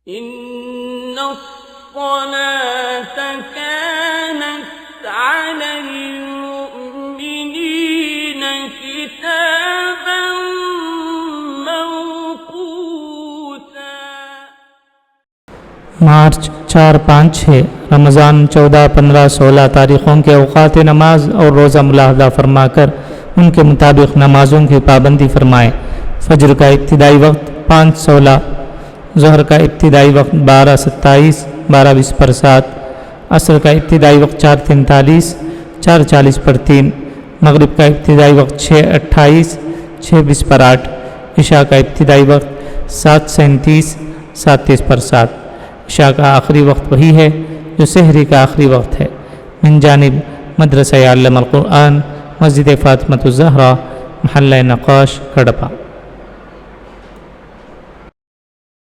إن الصلاة كانت على المؤمنين كتابا موقوتا۔ مارچ 4، 5، 6 رمضان 14، 15، 16 تاریخوں کے اوقات نماز اور روزہ ملاحظہ فرما کر ان کے مطابق نمازوں کی پابندی فرمائے۔ فجر کا ابتدائی وقت 5:16، ظہر کا ابتدائی وقت 12:27، 12:20/7، عصر کا ابتدائی وقت 4:43، 4:40/3، مغرب کا ابتدائی وقت 6:28، 6:20/8، عشاء کا ابتدائی وقت 7:37، 7:30/7۔ عشاء کا آخری وقت وہی ہے جو سحری کا آخری وقت ہے۔ من جانب مدرسہ علم القرآن، مسجد فاطمۃ الزہرا، محلہ نقاش، کڑپہ۔